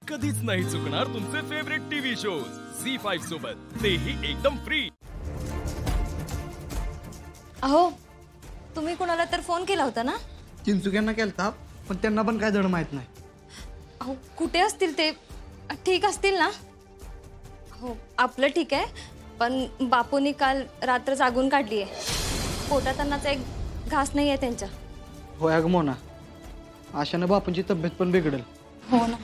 कधीच नाही चुकणार तुमचे फेवरेट टीव्ही शोज झी5 सोबत, तेही एकदम फ्री। अहो, तुम्ही कोणाला तर फोन केला होता ना? चिंचुक्यांना केलता, पण त्यांना पण काय धड माहित नाही। अहो, कुठे असतील ते? ठीक असतील ना? हो, आपलं ठीक आहे, पण बापूंनी काल रात्र जागून काढली आहे। पोटात अन्नाचा एक घास नाही आहे त्यांच्या। होय अगं मोना, अशानं बापूंची तब्येत पण बिघडेल। हो ना।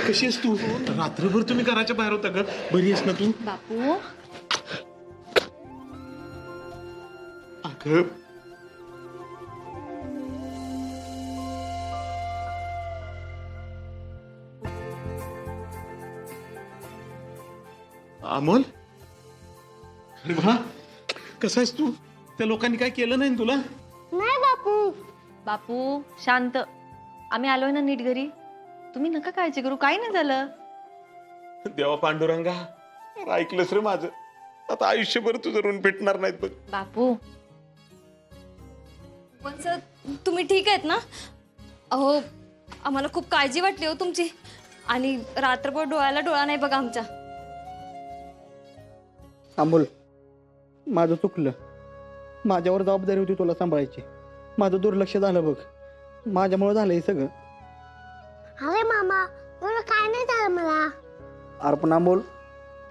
कशी आहेस तू? रात्रभर तुम्ही घराच्या बाहेर होता का? बरी आहेस ना तू? बापू, अगं अमोल, अरे वा, कसा आहेस तू? त्या लोकांनी काय केलं नाही तुला? नाही बापू। बापू शांत, आम्ही आलोय ना नीट घरी, तुम्ही नका काळजी करू, काही नाही झालं। देवा पांडुरंगा, ऐकलंस रे माझं, आता आयुष्यभर तुझं ऋण पेटणार नाहीत बघ। बापू पण सर तुम्ही ठीक आहेत ना? अहो, आम्हाला खूप काळजी वाटली हो तुमची, आणि रात्रभर डोळ्याला डोळा नाही बघा आमच्या। अमोल, माझं चुकलं, माझ्यावर जबाबदारी होती तुला सांभाळायची, माझं दुर्लक्ष झालं बघ, माझ्यामुळे झालं हे सगळं। अरे मामा, तुला काय नाही झालं मला। अरे पण अमोल,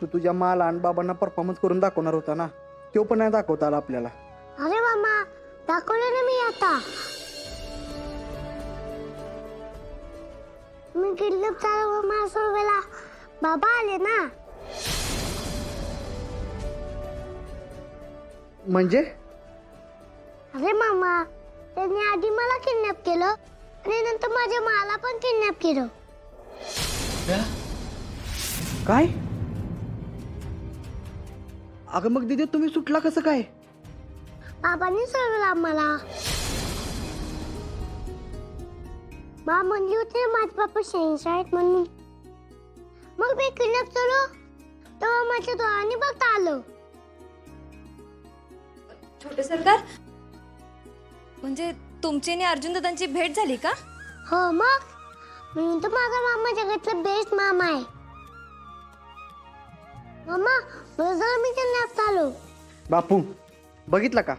तू तुझ्या माला आणि बाबांना परफॉर्मन्स करून दाखवणार होता ना, तो पण नाही दाखवता आला आपल्याला। अरे मामा, दाखवलं ना मी आता। मी किडनॅप चालू मला सोडवायला बाबा आले ना। म्हणजे? अरे मामा, त्यांनी आधी मला किडनॅप केलं आणि नंतर माझ्या माला पण किडनॅप केलं। काय? अगं मग दीदी तुम्ही सुटला कसं काय? बाबांनी सोडवलं आम्हाला। मा म्हणली होती माझे बाबा शाळेत म्हणून, मग मी किडनॅप झालो तेव्हा माझ्या डोळ्यांनी बघता आलं। छोटे सरकार, म्हणजे तुमची आणि अर्जुन दादांची भेट झाली का? हो मग, म्हणून तर माझा मामा जगातला बेस्ट मामा आहे। मामा, बरं मी किडनॅप झालो। बापू बघितलं का,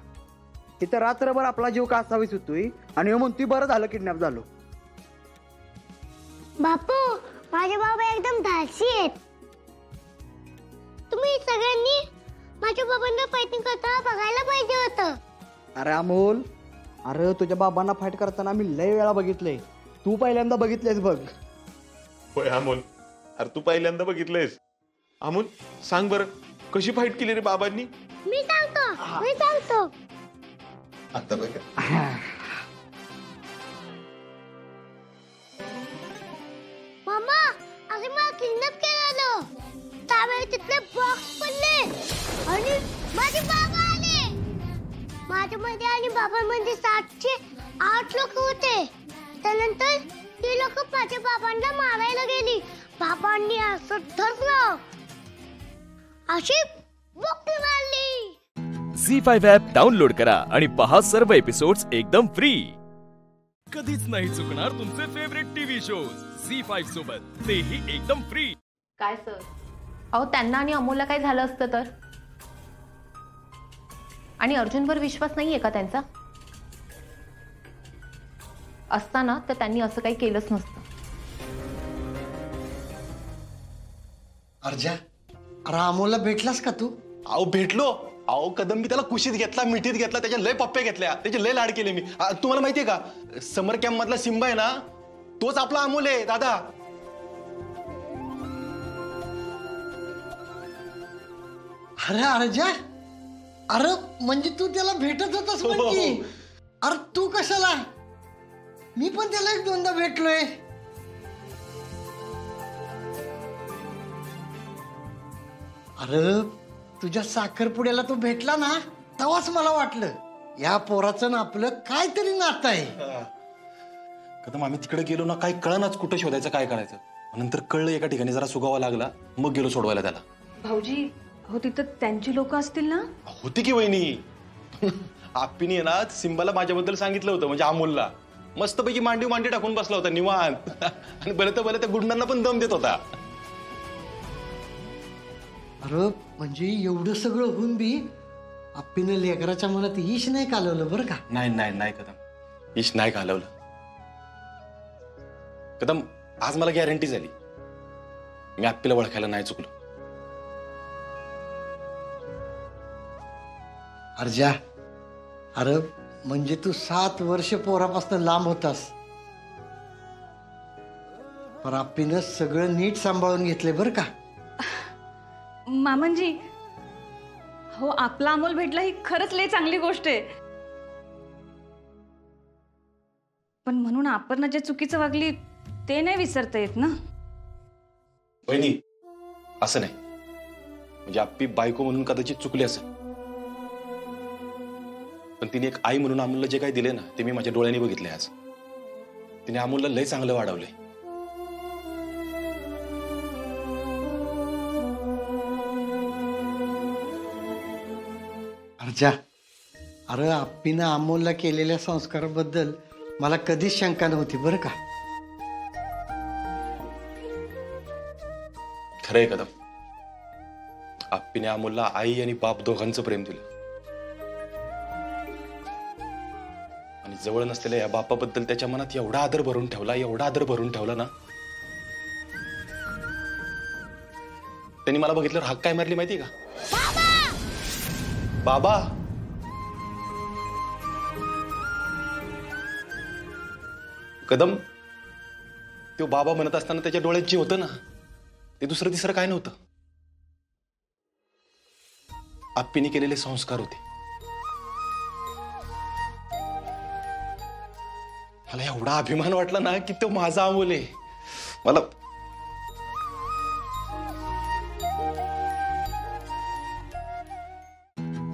इथं रात्रभर आपला जीव कासावीस होतोय आणि म्हणतोय बरं झालं किडनॅप झालो। बापू, माझे बाबा एकदम धाडसी आहेत। तुम्ही सगळ्यांनी माझ्या बाबांना फायटिंग करताना बघायला पाहिजे होतं। अरे अमोल, अरे तुझ्या बाबांना फाईट करताना मी लय वेळा बघितलंय, तू पहिल्यांदा बघितलेस बघ। होय अमोल, अरे तू पहिल्यांदा बघितलंयस? अमोल सांग बरं, कशी फाईट केली रे बाबांनी? मी सांगतो। आता बघा, मामा, अरे मला किडनॅप केलं, त्यावेळी तिथले बॉक्स पडले आणि माझे बाबा आले। माझ्यामध्ये आणि बाबांमध्ये 708 लोक होते। त्यानंतर ती लोक माझ्या बाबांना मारायला गेली। बाबांनी असं धरलं, अशी बुक्की मारली। झी5 ॲप डाउनलोड करा आणि पहा सर्व एपिसोड्स एकदम फ्री। कधीच नाही चुकणार तुमचे फेवरेट टीव्ही शोज झी5 सोबत, तेही एकदम फ्री। काय सर, अहो त्यांना आणि अमोलला काय झालं असतं तर? आणि अर्जुनवर विश्वास नाहीये का त्यांचा? असताना तर त्यांनी असं काही केलंच नसतं। अर्जा, अरे अमोलला भेटलास का तू? अहो भेटलो, अहो कदम मी त्याला कुशीत घेतला, मिठीत घेतला, त्याच्या लय पप्प्या घेतल्या, त्याचे लय लाड केले मी। तुम्हाला माहितीये का, समर कॅम्प मधला सिम्बा आहे ना, तोच आपला अमोल आहे दादा। अरे अर्जा, अरे म्हणजे तू त्याला भेटत होतास म्हणजे? अरे तू कशाला? मी पण त्याला 1-2दा भेटलोय। अरे तुझ्या साखरपुड्याला तो भेटला ना, तेव्हाच मला वाटलं या पोराचं ना आपलं काहीतरी नातं आहे। कदम आम्ही तिकडे गेलो ना, काही कळनाच कुठं शोधायचं काय करायचं। नंतर कळलं एका ठिकाणी जरा सुगावा लागला, मग गेलो सोडवायला त्याला। भाऊजी, हो तिथं त्यांची लोक असतील ना. होती की वहिनी. आप्पीने ना सिंबाला माझ्याबद्दल सांगितलं होतं, म्हणजे अमोलला. मस्तपैकी मांडी टाकून बसला होता निवांत. आणि बरं त्या गुंडांना पण दम देत होता. अरे म्हणजे एवढं सगळं होऊन बी आप्पीनं लेकराच्या मनात ईश नाही कालवलं बरं का. नाही कदम, ईश नाही घालवलं. कदम आज मला गॅरंटी झाली, मी आप्पीला ओळखायला नाही चुकलो. अर्जा, अरे म्हणजे तू 7 वर्ष पोरापासून लांब होतास, पण आप्पीनं सगळं नीट सांभाळून घेतले बरं का. मामनजी, हो आपला अमोल भेटला ही खरंच लय चांगली गोष्ट आहे. पण म्हणून आपण जे चुकीचं वागली ते नाही विसरता येत ना. बहिणी असं नाही, म्हणजे आप्पी बायको म्हणून कदाचित चुकली असेल, पण तिने एक आई म्हणून अमोलला जे काही दिले ना ते मी माझ्या डोळ्यांनी बघितले. आज तिने अमोलला लय चांगलं वाढवलंय. अर्जा, अरे आप्पीनं अमोलला केलेल्या संस्काराबद्दल मला कधीच शंका नव्हती बरं का. खरंय कदम, आप्पीने अमोलला आई आणि बाप दोघांचं प्रेम दिलं. आणि जवळ नसलेल्या या बापाबद्दल त्याच्या मनात एवढा आदर भरून ठेवला ना. त्यांनी मला बघितल्यावर हाक काय मारली माहिती का? बाबा. कदम, तो बाबा म्हणत असताना त्याच्या डोळ्यात जे होतं ना ते दुसरं तिसरं काय नव्हतं, आप्पीने केलेले संस्कार होते. मला एवढा अभिमान वाटला ना की तो माझा अमोल आहे. मला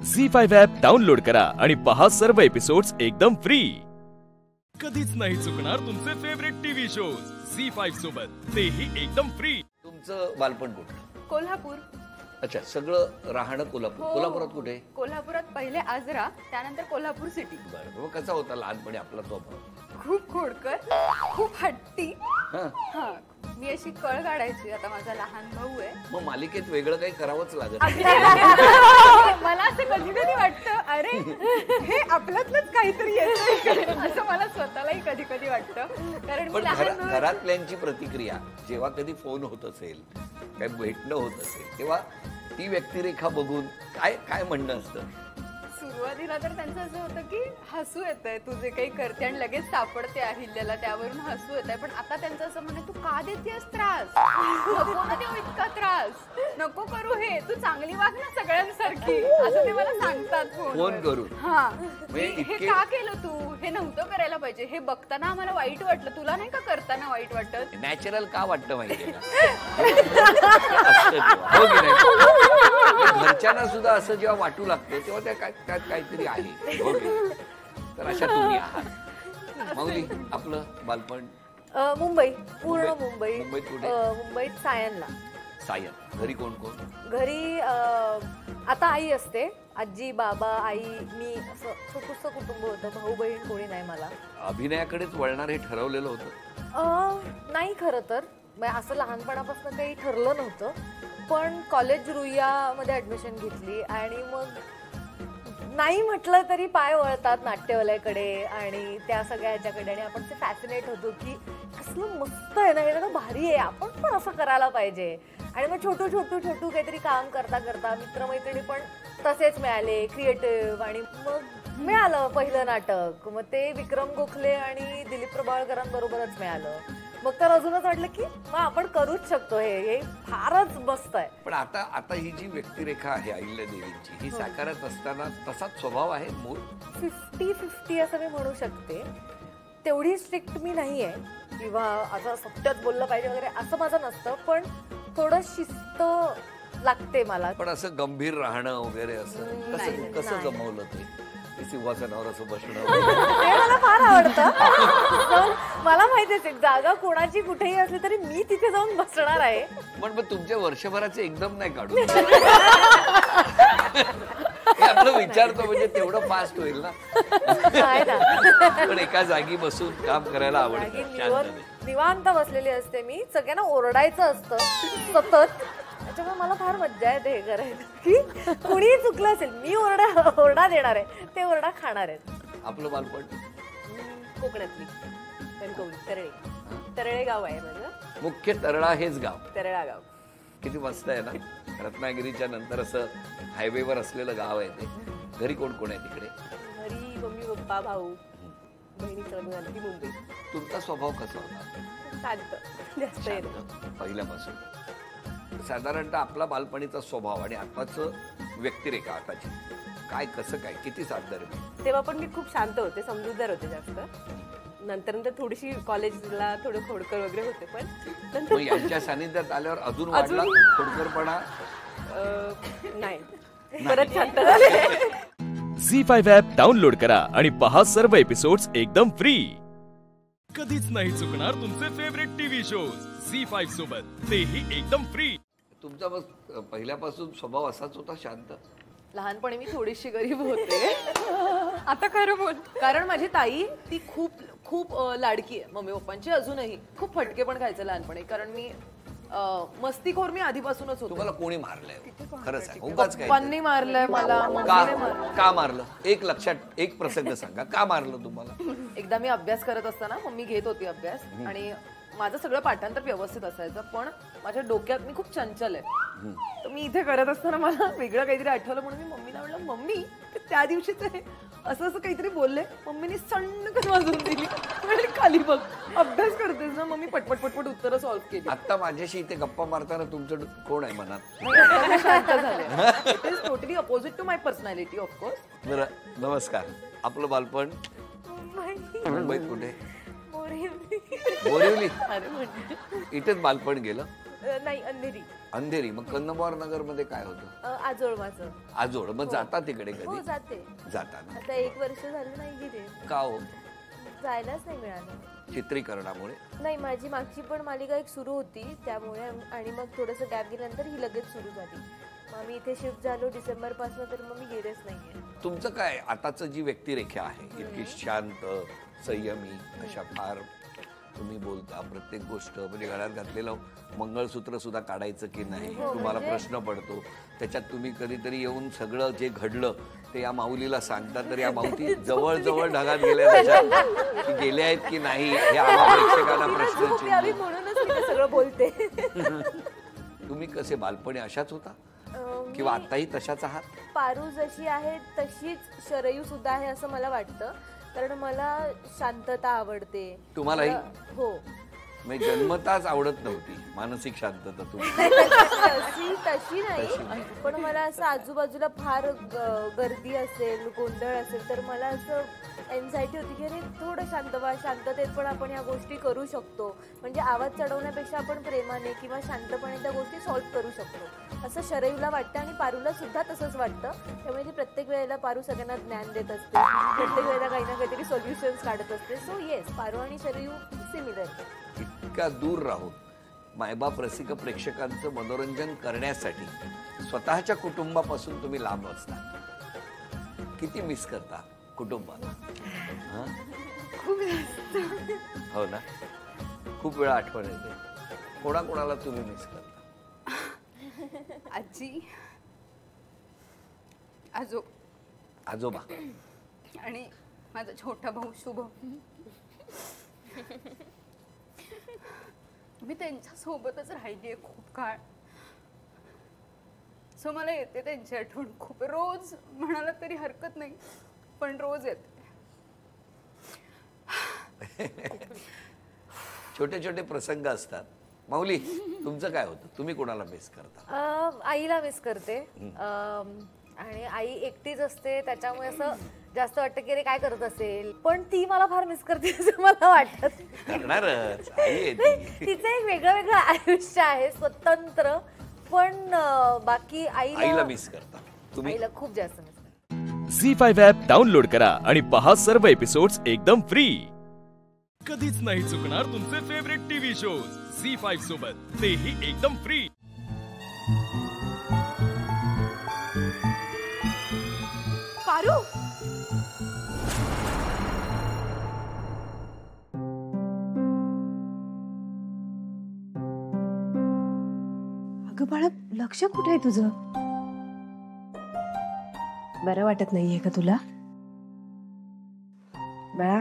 झी5 ॲप डाउनलोड करा आणि पहा सर्व एपिसोड्स एकदम फ्री. कधीच नाही चुकणार तुमचे फेवरेट टीव्ही शोज झी5 सोबत, तेही एकदम फ्री. तुमचं बालपण कुठलं? कोल्हापूर. अच्छा, सगळं राहणं कोल्हापूर. हो. कोल्हापुरात कुठे? कोल्हापुरात पहिले आजरा, त्यानंतर कोल्हापूर सिटी. बरं, मग कसा होता लहानपणी आपला स्वभाव? खूप खोडकर, खूप हट्टी. हां. हा, मी अशी कळ काढायची. आता माझा लहान भाऊ आहे. मग मालिकेत वेगळं काही करावंच लागत. मला असं कधी कधी वाटतं, अरे हे आपल्यातलंच काहीतरी येतं असं मला स्वतःलाही कधी कधी वाटतं. कारण पण घरातल्यांची प्रतिक्रिया जेव्हा कधी फोन होत असेल, काय भेटणं होत असेल, तेव्हा ती व्यक्तिरेखा बघून काय काय म्हणणं असतं? सुरुवातीला तर त्यांचं असं होतं की हसू येतंय तू जे काही करते आणि लगेच सापडते अहिल्याला, त्यावरून हसू येतंय. पण आता त्यांचं असं म्हणणं, तू का देतेस त्रास? नको ना देऊ इतका त्रास, नको करू हे, तू चांगली वाग ना सगळ्यांसारखी, असं ते मला सांगतात फोन करून. हा, हे का केलं तू? हे नव्हतं करायला पाहिजे. हे बघताना आम्हाला वाईट वाटलं. तुला नाही का करताना वाईट वाटत? नॅचरल का वाटतं माहितीये का? हो की नाही? घरच्यांना सुद्धा असं जेव्हा वाटू लागतं तेव्हा त्या काहीतरी आहे. हो की? तर अशा तुम्ही आहात. माऊली, आपलं बालपण? मुंबई, पूर्ण मुंबई. मुंबईत कुठे? मुंबईत सायनला. सायन. घरी कोण कोण? घरी आता आई असते, आजी, बाबा, आई, मी, असं छोटूसं कुटुंब होतं. भाऊ बहीण कोणी नाही मला. अभिनयाकडेच वळणार हे ठरवलेलं होतं? नाही, खरं तर असं लहानपणापासून काही ठरलं नव्हतं. पण कॉलेज रुईयामध्ये ऍडमिशन घेतली आणि मग नाही म्हटलं तरी पाय वळतात नाट्यवलयाकडे आणि त्या सगळ्या ह्याच्याकडे. आणि आपण ते फॅसिनेट होतो की कसलं मस्त आहे ना, हे ना भारी आहे, आपण पण असं करायला पाहिजे. आणि मग छोटू छोटू छोटू काहीतरी काम करता करता मित्रमैत्रिणी पण तसेच मिळाले, क्रिएटिव्ह. आणि मग मिळालं पहिलं नाटक. मग ते विक्रम गोखले आणि दिलीप प्रभावळकरांबरोबरच मिळालं. मग तर अजूनच वाटलं की मग आपण करूच शकतो, हे फारच मस्त आहे. पण आता ही जी व्यक्तिरेखा आहे अहिल्यादेवींची, ही साकारत असताना तसाच स्वभाव आहे मूळ? 50-50 असं मी म्हणू शकते. तेवढी स्ट्रिक्ट मी नाही आहे किंवा असं सत्यात बोललं पाहिजे वगैरे असं माझं नसतं, पण थोडं शिस्त लागते मला. पण असं गंभीर राहणं वगैरे असं कसं जमवलं ते? सिंहासनावर असं बसणं ते मला फार आवडतं. तर मला माहितीच आहे जागा कोणाची कुठेही असली तरी मी तिथे जाऊन बसणार आहे. पण मग तुमच्या वर्षभराचे एकदम नाही काढू आपलं विचारतो म्हणजे तेवढं फास्ट होईल ना. पण एका जागी बसून काम करायला आवडतं. निवांत बसलेली असते मी. सगळ्यांना ओरडायचं असतं सतत. त्याच्यामुळे मला फार मज्जा येते हे करायला की कुणीही चुकलं असेल मी ओरडा देणार आहे ते ओरडा खाणार आहेत. आपलं बालपण कोकणातली तरळे तरळे गाव आहे माझं. मुख्य तरळा हेच गाव. तरळा गाव किती मस्त आहे ना. रत्नागिरीच्या नंतर असं हायवेवर असलेलं गाव आहे ते. घरी कोण कोण आहे तिकडे? घरी मम्मी पप्पा भाऊ बहिणीचं लग्न झालं ती मुंबई. तुमचा स्वभाव कसा होता? शांत जास्त येतो पहिल्यापासून. साधारणतः आपला बालपणीचा स्वभाव आणि आताचं व्यक्तिरेखा आताची काय कसं काय किती साधदार आहे? तेव्हा पण मी खूप शांत होते समजूतदार होते जास्त. नंतर थोडीशी कॉलेजला थोडं खोडकर वगैरे होते पण नंतर यांच्या सानिध्यात आल्यावर अजून वाढला खोडकरपणा? नाही परत शांत झाले. झी5 ॲप डाउनलोड करा आणि पहा सर्व एपिसोड्स एकदम फ्री. कधीच नाही चुकणार तुमचे फेवरेट टीव्ही शोज झी5 सोबत, तेही एकदम फ्री. तुमचा बस पहिल्यापासून स्वभाव असाच होता शांत? लहानपणी मी थोडीशी गरीब होते. आता खरं बोल. कारण माझी ताई ती खूप खूप लाडकी आहे मम्मी पप्पांची अजूनही. खूप फटके पण खायचे लहानपणी कारण मी मस्तीखोर मी आधीपासूनच होतो. तुम्हाला कोणी मारलंय खरं सांग? उगाच काय पप्पांनी मारलंय मला. का मारलं? एक लक्षात एक प्रसंग सांगा का मारलं तुम्हाला? एकदा मी अभ्यास करत असताना मम्मी घेत होती अभ्यास आणि माझं सगळं पाठांतर व्यवस्थित असायचं पण माझ्या डोक्यात मी खूप चंचल आहे. तर मी इथे करत असताना मला वेगळं काहीतरी आठवलं म्हणून मी मम्मीला म्हणलं मम्मी त्या दिवशीच आहे असं असं काहीतरी बोलले. मम्मीने सण्णकन वाजवून दिली. म्हणजे खाली बघ अभ्यास करतेस ना. मम्मी पटपट पटपट उत्तरं सॉल्व्ह केली. आता माझ्याशी इथे गप्पा मारताना तुमचं कोण आहे मनात? It is totally opposite to my personality of course. बरं नमस्कार. आपलं बालपण मुंबईत कुठे? बोरिवली. इथेच बालपण गेलं? नाही अंधेरी. अंधेरी. मग कन्नमवार नगर मध्ये काय होतं? आजोळ माझं. आजोळ. मग जाता तिकडे कधी? जाते. जाता ना. आता 1 वर्ष झालं नाही गेले. का हो? जायलाच नाही मिळालं. चित्रीकरणामुळे? नाही माझी मागची पण मालिका एक सुरू होती त्यामुळे आणि मग थोडंसं गॅप गेल्यानंतर ही लगेच सुरू झाली. मग मी इथे शिफ्ट झालो डिसेंबर पासून तर मग मी गेलेच नाहीये. तुमचं काय आताचं जी व्यक्तिरेखा आहे इतकी शांत संयमी अशा फार तुम्ही बोलता प्रत्येक गोष्ट म्हणजे गळ्यात घातलेलं मंगळसूत्र सुद्धा काढायचं की नाही तुम्हाला प्रश्न पडतो. त्याच्यात तुम्ही कधीतरी येऊन सगळं जे घडलं ते या माऊलीला सांगतात तर या माऊली जवळ ढगात गेल्या गेल्या आहेत की नाही हे आम्हा प्रेक्षकांना प्रश्न म्हणूनच सगळं बोलते. तुम्ही कसे बालपणी अशाच होता किंवा आताही तशाच आहात? पारू जशी आहे तशीच शरयू सुद्धा आहे असं मला वाटतं. कारण मला शांतता आवडते. तुम्हालाही? हो. म्हणजे जन्मताच आवडत नव्हती मानसिक शांतता तुम्ही? तशी नाही पण मला असं आजूबाजूला फार गर्दी असेल गोंधळ असेल तर मला असं एन्झायटी होती की अरे थोडं शांत व्हा. शांततेत पण आपण ह्या गोष्टी करू शकतो. म्हणजे आवाज चढवण्यापेक्षा आपण प्रेमाने किंवा शांतपणे त्या गोष्टी सॉल्व्ह करू शकतो असं शरयूला वाटतं आणि पारूला सुद्धा तसंच वाटतं. त्यामुळे ती प्रत्येक वेळेला पारू सगळ्यांना ज्ञान देत असते. प्रत्येक वेळेला काही ना काहीतरी सोल्युशन्स काढत असते. सो येस पारू आणि शरयू सिमिलर. इतका दूर राहून मायबाप रसिक प्रेक्षकांचं मनोरंजन करण्यासाठी स्वतःच्या कुटुंबापासून तुम्ही लांब असता. किती मिस करता कुटुंबाला? हो ना. खूप वेळा आठवण येते. कोणाकोणाला तुम्ही मिस करता? आजी आजोबा आणि माझा छोटा भाऊ शुभम. मी त्यांच्या सोबतच राहिली आहे खूप काळ. सो मला येते त्यांची आठवण खूप. रोज म्हणाला तरी हरकत नाही पण रोज येते. छोटे छोटे प्रसंग असतात. माऊली तुमचं काय होतं? तुम्ही कोणाला मिस करता? आईला मिस करते. आणि आई एकटीच असते त्याच्यामुळे असं जास्त वाटतं की अरे काय करत असेल पण ती मला फार मिस करते असं मला वाटत. करणारच. आई आहे ती. तिचं एक वेगळं आयुष्य आहे स्वतंत्र पण बाकी आईला मिस करता तुम्ही? आईला खूप जास्त मिस करते. झी5 ॲप डाउनलोड करा आणि पहा सर्व एपिसोड्स एकदम फ्री. कधीच नाही चुकणार तुमचे फेवरेट टीव्ही शोज झी5 सोबत, तेही एकदम फ्री. पारू, अगं बाळा, लक्ष कुठे आहे तुझं? बरं वाटत नाहीये का तुला? बाळा,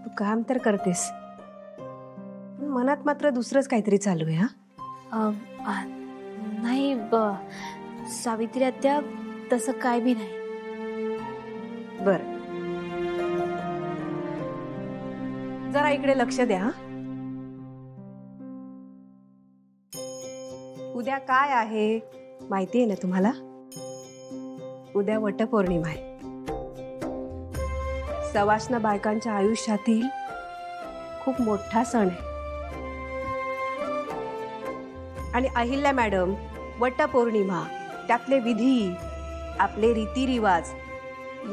तू काम तर करतेस, पण मनात मात्र दुसरंच काहीतरी चालू आहे. हा, नाही सावित्री आत्या, तसं काय बी नाही. बर, जरा इकडे लक्ष द्या. उद्या काय आहे माहिती आहे ना तुम्हाला? उद्या वटपौर्णिमा आहे. सवाष्ण बायकांच्या आयुष्यातील खूप मोठा सण आहे. आणि अहिल्या मॅडम, वटपौर्णिमा, त्यातले विधी, आपले रीतिरिवाज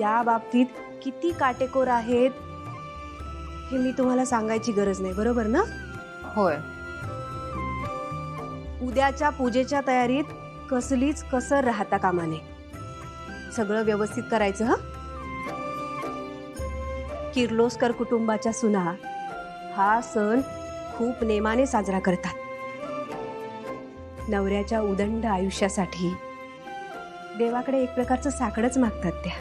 या बाबतीत किती काटेकोर आहेत हे मी तुम्हाला सांगायची गरज नाही, बरोबर ना? होय. उद्याच्या पूजेच्या तयारीत कसलीच कसर राहता कामा नये. सगळं व्यवस्थित करायचं. हा, किर्लोस्कर कुटुंबाच्या सुना हा सण खूप नेमाने साजरा करतात. नवऱ्याच्या उदंड आयुष्यासाठी देवाकडे एक प्रकारचं साकडंच मागतात त्या.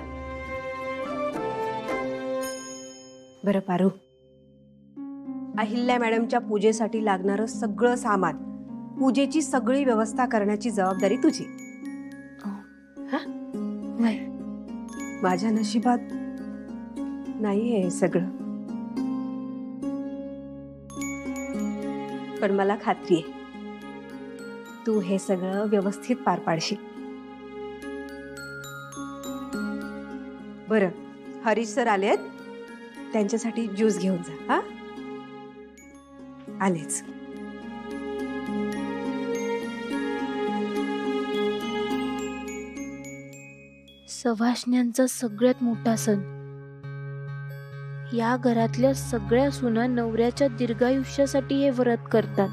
बरं पारू, अहिल्या मॅडमच्या पूजेसाठी लागणारं सगळं सामान, पूजेची सगळी व्यवस्था करण्याची जबाबदारी तुझी. हा, नाही, माझ्या नशिबात नाहीये हे सगळं, पण मला खात्री आहे तू हे सगळं व्यवस्थित पार पाडशील. बरं, हरीश सर आलेत, त्यांच्यासाठी ज्यूस घेऊन जा. हा, आलेच. सवाष्ण्यांचा सगळ्यात मोठा सण. या घरातल्या सगळ्या सुना नवऱ्याच्या दीर्घायुष्यासाठी हे व्रत करतात.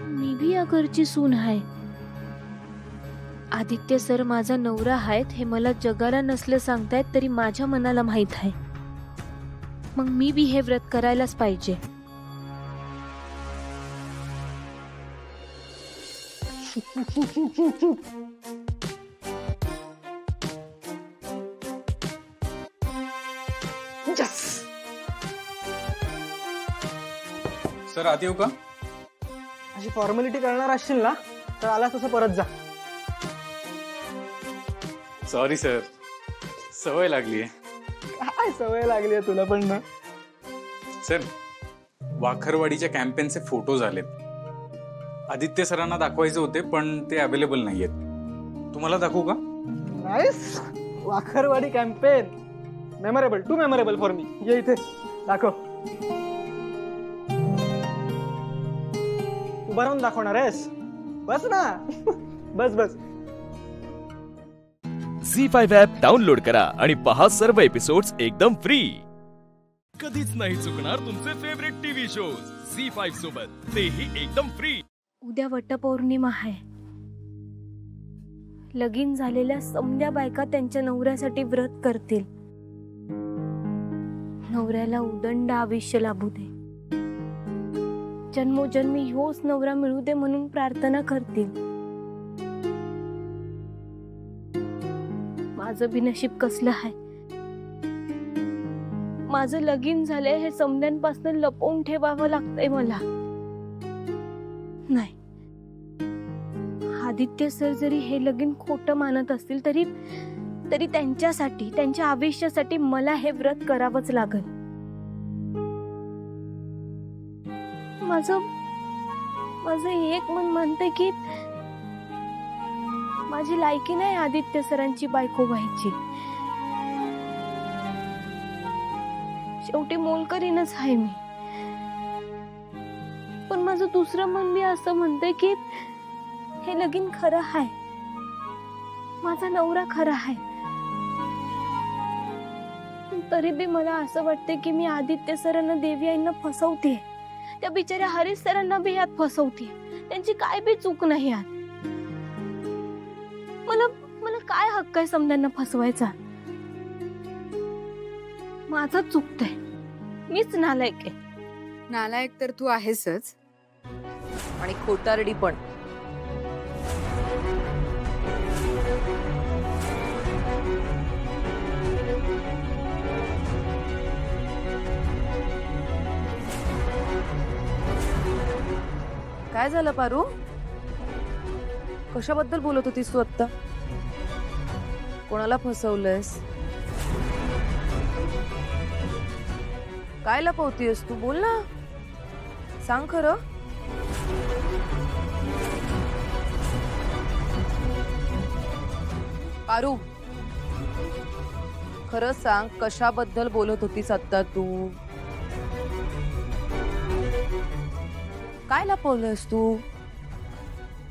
मी भी या घरची सून आहे. आदित्य सर माझा नवरा आहेत हे मला जगाला नसलं सांगतायत तरी माझ्या मनाला माहित आहे. मग मी भी हे व्रत करायलाच पाहिजे. सर आत येऊ का? अशी फॉर्मॅलिटी करणार असशील ना तर आला तसं परत जा. सॉरी सर, सवय लागली आहे. काय सवय लागली आहे तुला पण ना? सर, वाखरवाडीच्या कॅम्पेनचे फोटो झालेत. आदित्य सरांना दाखवायचे होते पण ते अवेलेबल नाहीयेत. तुम्हाला दाखवू का? Nice, Wakharwadi campaign memorable, too memorable for me. ये इथे दाखव. उभा राहून दाखवणार आहेस? बस ना. बस बस. झी5 ॲप डाउनलोड करा आणि पहा सर्व एपिसोड्स एकदम फ्री. कधीच नाही चुकणार तुमचे फेवरेट टीव्ही शोज झी5 सोबत, तेही एकदम फ्री. उद्या वटपौर्णिमा आहे. लगीन झालेल्या समध्या बायका त्यांच्या नवऱ्यासाठी व्रत करतील. नवऱ्याला उदंड आयुष्य लाभू दे, जन्मोजन्मी ह्योच नवरा मिळू दे म्हणून प्रार्थना करतील. माझं बी नशीब कसलं आहे. माझं लगीन झालंय हे समध्यांपासून लपवून ठेवावं लागतंय मला. नाही, आदित्य सर जरी हे लगीन खोटं मानत असतील तरी त्यांच्यासाठी, त्यांच्या आयुष्यासाठी मला हे व्रत करावंच लागल. माझं एक मन म्हणते की माझी लायकी नाही आदित्य सरांची बायको व्हायची. शेवटी मोलकरीनच आहे मी. पण माझं दुसरं मन बी असं म्हणते की हे लगीन खरं आहे, माझा नवरा खरा आहे. तरी बी मला असं वाटते की मी आदित्य सरांना देवी आईंना फसवते. त्या बिचाऱ्या हरीश सरांना बी यात फसवते. त्यांची काय बी चूक नाही यात. मला काय हक्क आहे समद्यांना फसवायचा? माझं चुकतंय. मीच नालायक आहे. नालायक तर तू आहेसच आणि खोटारडी पण. काय झालं पारू? कशाबद्दल बोलत होतीस तू आत्ता? कोणाला फसवलंयस? काय लपवतीयस तू? बोल ना, सांग खरं. पारू, खरं सांग, कशाबद्दल बोलत होतीस आत्ता तू? काय लपवलंयस तू?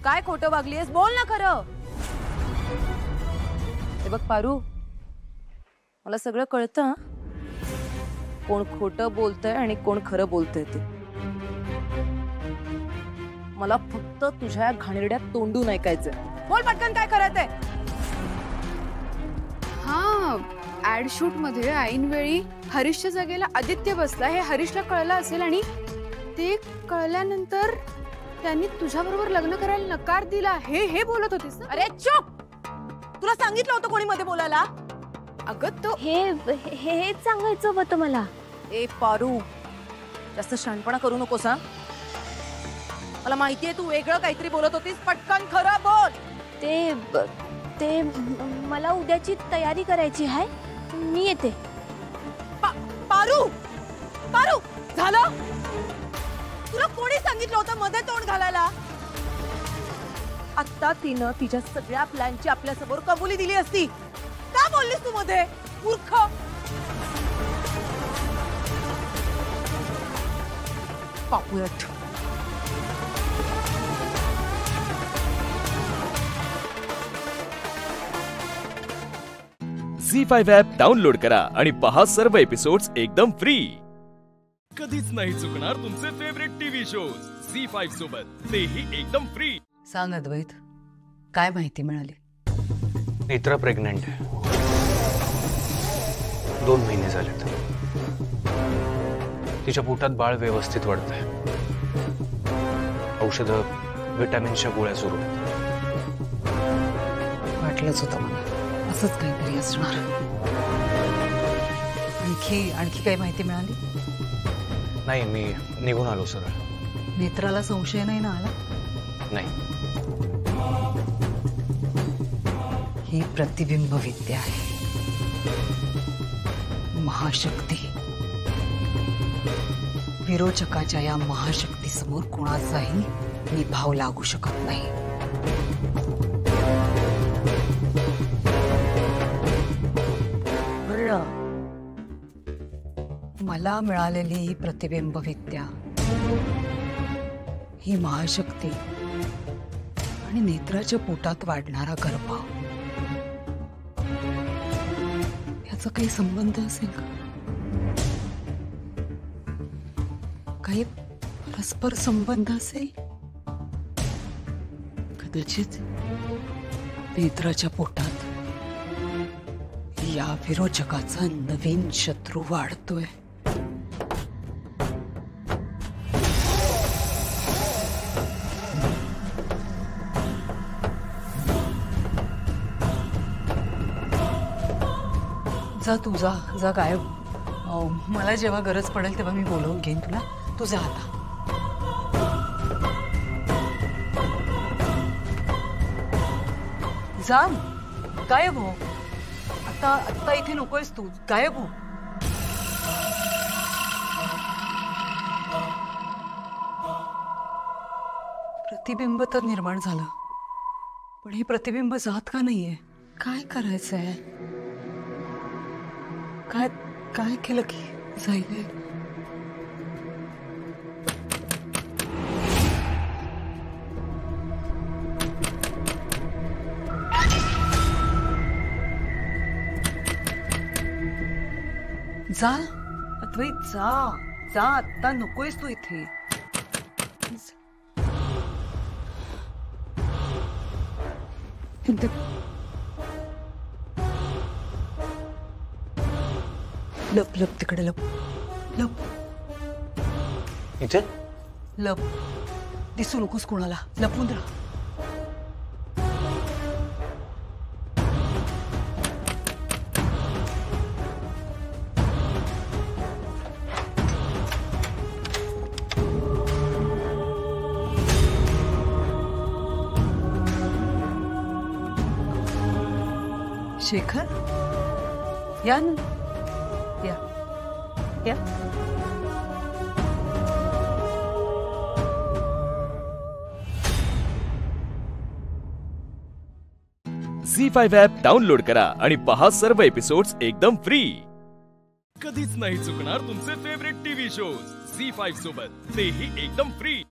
काय खोटं वागलीयस? बोल ना खरं. हे बघ पारू, मला सगळं कळतं हं? कोण खोटं बोलतंय आणि कोण खरं बोलतंय ते. मला फक्त तुझ्या घाणेरड्या तोंडून ऐकायचंय. बोल पटकन, काय करायचंय? हा, ऍड शूट मध्ये ऐनवेळी हरीशच्या जागेला आदित्य बसला हे हरीशला कळलं असेल आणि ते कळल्यानंतर त्यांनी तुझ्याबरोबर लग्न करायला नकार दिला हे बोलत होतीस ना? अरे चुप! तुला सांगितलं होतं कोणी मध्ये बोलायला? अगं तो हेच सांगायचं होतं मला. ए पारू, जास्त शहाणपणा करू नकोस हा. मला माहितीये तू वेगळं काहीतरी बोलत होतीस. पटकन खरं बोल. ते मला उद्याची तयारी करायची आहे. मी येते. पारू, पारू, झालं? तुला कोणी सांगितलं होतं मध्ये तोंड घालायला? आता तिनं तिच्या सगळ्या प्लॅनची आपल्या समोर कबुली दिली असती. का बोललीस तू मध्ये? मूर्ख. पापुयात. झी5 ॲप डाउनलोड करा आणि पहा सर्व एपिसोड्स एकदम फ्री. कधीच नाही चुकणार तुमचे फेवरेट टीव्ही शोज झी5 सोबत, तेही एकदम फ्री. सांग अद्वैत, काय माहिती मिळाली? नेत्रा प्रेग्नंट आहे. 2 महिने झालेत. तिच्या पोटात बाळ व्यवस्थित वाढतंय. औषधं, विटॅमिन्सच्या गोळ्या सुरू. वाटलंच होतं मला, असंच काहीतरी असणार. आणखी काही माहिती मिळाली? नाही, मी निघून आलो सरळ. नेत्राला संशय नाही ना आला? नाही. ही प्रतिबिंब विद्या आहे. महाशक्ती. विरोचकाच्या या महाशक्ती समोर कोणाचाही निभाव लागू शकत नाही. मला मिळालेली ही प्रतिबिंब विद्या, ही महाशक्ती आणि नेत्राच्या पोटात वाढणारा गर्भ, याचा काही संबंध असेल का? काही परस्पर संबंध असेल? कदाचित नेत्राच्या पोटात या विरोचकाचा नवीन शत्रू वाढतोय. जा तू, जा गायब. मला जेव्हा गरज पडेल तेव्हा मी बोलवून घेईन तुला. तू जा आता. जा, गायब हो. आता इथे नकोयस तू. गायब हो. प्रतिबिंब तर निर्माण झालं, पण हे प्रतिबिंब जात का नाहीये? काय करायचंय? काय केलं की जाईल? जा अद्वैत, जा जा, आता नकोयस तू इथे. लप लप तिकडे लप लप. इथे लप, दिसू नकोस कोणाला, लपून राहा. शेखर, या ना, या या. झी5 ॲप डाउनलोड करा आणि पहा सर्व एपिसोड्स एकदम फ्री. कधीच नाही चुकणार तुमचे फेवरेट टीव्ही शोज झी5 सोबत, तेही एकदम फ्री.